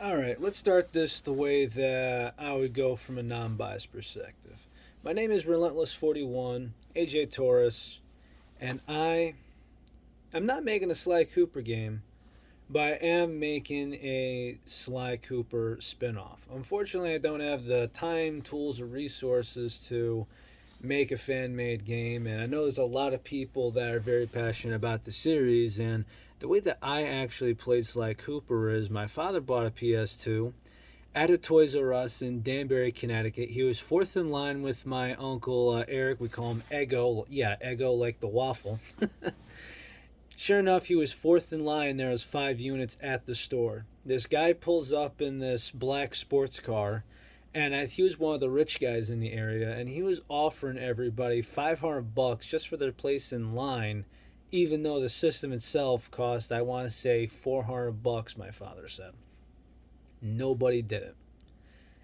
All right, let's start this the way that I would go from a non biased perspective. My name is Relentless41, AJ Taurus, and I am not making a Sly Cooper game, but I am making a Sly Cooper spinoff. Unfortunately, I don't have the time, tools, or resources to make a fan made game, and I know there's a lot of people that are very passionate about the series. And the way that I actually played Sly Cooper is my father bought a PS2 at a Toys R Us in Danbury, Connecticut. He was fourth in line with my uncle Eric. We call him Eggo. Yeah, Eggo like the waffle. Sure enough, he was fourth in line. There was 5 units at the store. This guy pulls up in this black sports car, and he was one of the rich guys in the area, and he was offering everybody $500 just for their place in line, even though the system itself cost, I want to say, $400. My father said nobody did it,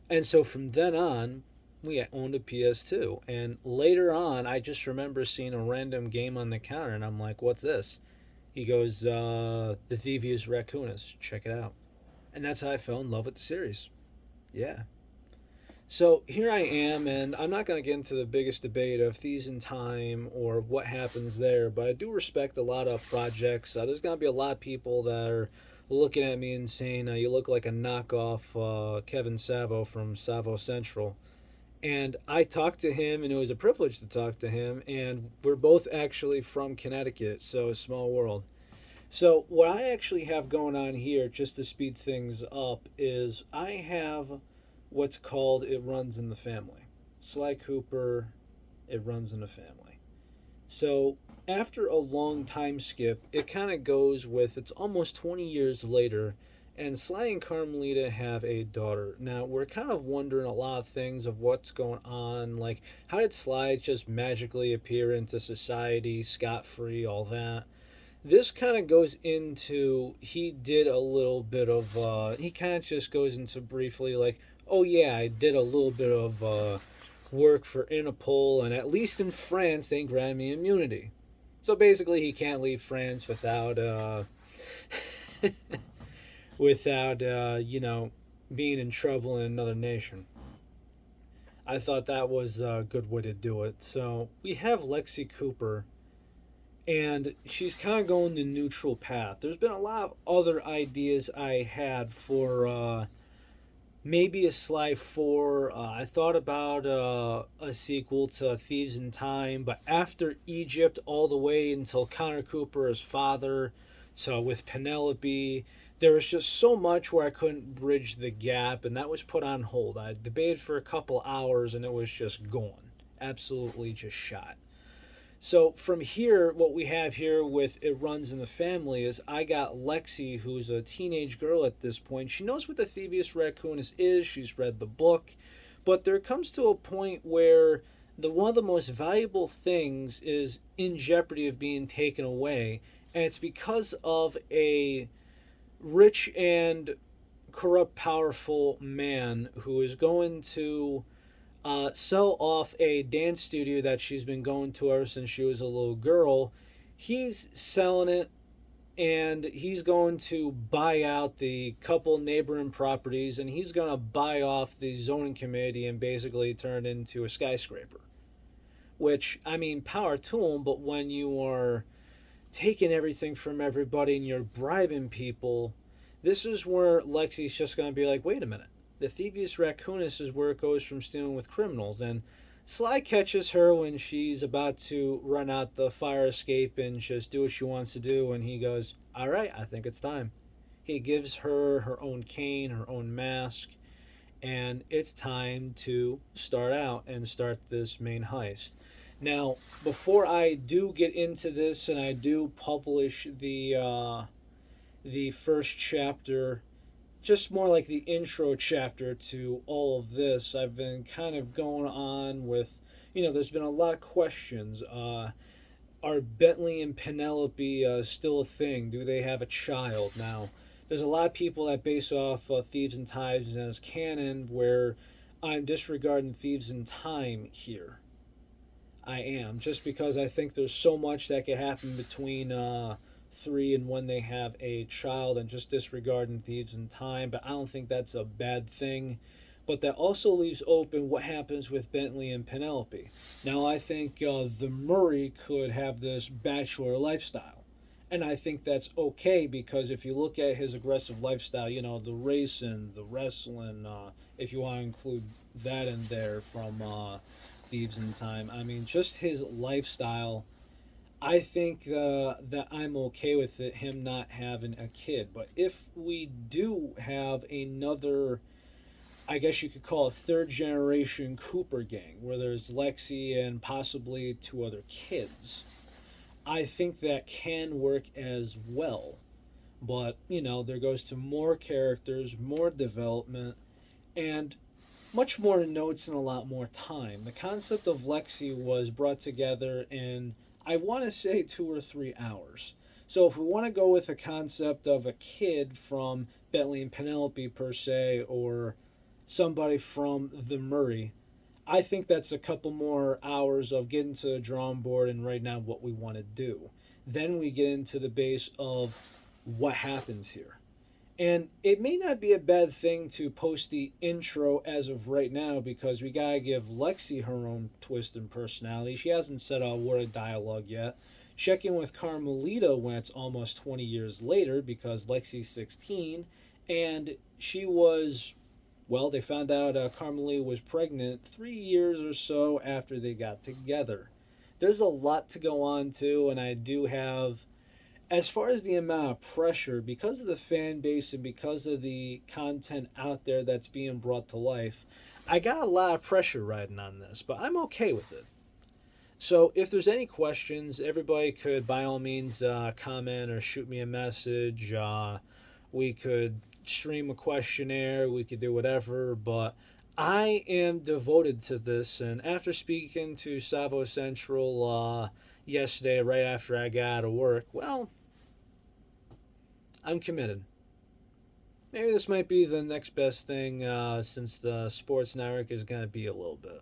and so from then on, we owned a PS2. And later on, I just remember seeing a random game on the counter, and I'm like, "What's this?" He goes, "The Thievius Raccoonus. Check it out." And that's how I fell in love with the series. Yeah. So here I am, and I'm not going to get into the biggest debate of Thieves in Time or what happens there, but I do respect a lot of projects. There's going to be a lot of people that are looking at me and saying, you look like a knockoff Kevin Savo from Savo Central. And I talked to him, and it was a privilege to talk to him, and we're both actually from Connecticut, so small world. So, what I actually have going on here, just to speed things up, is I have what's called It Runs in the Family. Sly Cooper, It Runs in the Family. So, after a long time skip, it kind of goes with it's almost 20 years later, and Sly and Carmelita have a daughter. Now, we're kind of wondering a lot of things of what's going on. Like, how did Sly just magically appear into society scot free, all that? This kind of goes into he did a little bit of he kind of just goes into briefly like, oh yeah, I did a little bit of work for Interpol, and at least in France they granted me immunity. So basically he can't leave France without without being in trouble in another nation. I thought that was a good way to do it. So we have Lexi Cooper, and she's kind of going the neutral path. There's been a lot of other ideas I had for maybe a Sly 4. I thought about a sequel to Thieves in Time, but after Egypt, all the way until Connor Cooper's father, to with Penelope, there was just so much where I couldn't bridge the gap, and that was put on hold. I debated for a couple hours, and it was just gone. Absolutely just shot. So from here, what we have here with It Runs in the Family is I got Lexi, who's a teenage girl at this point. She knows what the Thievius Raccoonus is. She's read the book. But there comes to a point where one of the most valuable things is in jeopardy of being taken away. And it's because of a rich and corrupt, powerful man who is going to sell off a dance studio that she's been going to ever since she was a little girl. He's selling it, and he's going to buy out the couple neighboring properties, and he's going to buy off the zoning committee and basically turn it into a skyscraper. Which, I mean, power to him, but when you are taking everything from everybody and you're bribing people, this is where Lexi's just going to be like, wait a minute. The Thievius Raccoonus is where it goes from stealing with criminals. And Sly catches her when she's about to run out the fire escape and just do what she wants to do. And he goes, all right, I think it's time. He gives her her own cane, her own mask, and it's time to start out and start this main heist. Now, before I do get into this and I do publish the first chapter, just more like the intro chapter to all of this, I've been kind of going on with, there's been a lot of questions. Are Bentley and Penelope still a thing? Do they have a child? Now, there's a lot of people that base off Thieves and Times as canon, where I'm disregarding Thieves in Time here. I am, just because I think there's so much that could happen between 3 and when they have a child and just disregarding Thieves in Time, but I don't think that's a bad thing. But that also leaves open what happens with Bentley and Penelope. Now, I think the Murray could have this bachelor lifestyle. And I think that's okay because if you look at his aggressive lifestyle, the racing, the wrestling, if you want to include that in there from Thieves in Time, I mean, just his lifestyle, I think that I'm okay with it, him not having a kid. But if we do have another, I guess you could call it third generation Cooper gang, where there's Lexi and possibly two other kids, I think that can work as well. But, there goes to more characters, more development, and much more notes and a lot more time. The concept of Lexi was brought together in, I want to say, 2 or 3 hours. So if we want to go with a concept of a kid from Bentley and Penelope per se, or somebody from the Murray, I think that's a couple more hours of getting to the drawing board and right now what we want to do. Then we get into the base of what happens here. And it may not be a bad thing to post the intro as of right now because we gotta give Lexi her own twist and personality. She hasn't said a word of dialogue yet. Check in with Carmelita when it's almost 20 years later because Lexi's 16 and she was, well, they found out Carmelita was pregnant 3 years or so after they got together. There's a lot to go on too, and I do have, as far as the amount of pressure, because of the fan base and because of the content out there that's being brought to life, I got a lot of pressure riding on this, but I'm okay with it. So if there's any questions, everybody could by all means comment or shoot me a message. We could stream a questionnaire, we could do whatever, but I am devoted to this. And after speaking to Savo Central yesterday, right after I got out of work, well, I'm committed. Maybe this might be the next best thing since the sports network is going to be a little bit.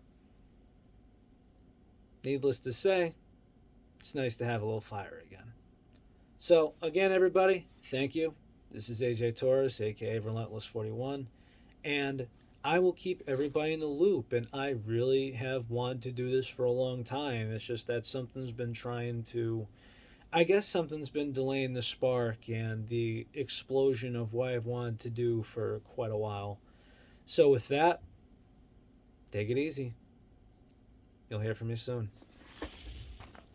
Needless to say, it's nice to have a little fire again. So, again, everybody, thank you. This is AJ Torres, aka Relentless41, and I will keep everybody in the loop. And I really have wanted to do this for a long time. It's just that something's been trying to, I guess something's been delaying the spark and the explosion of what I've wanted to do for quite a while. So, with that, take it easy. You'll hear from me soon.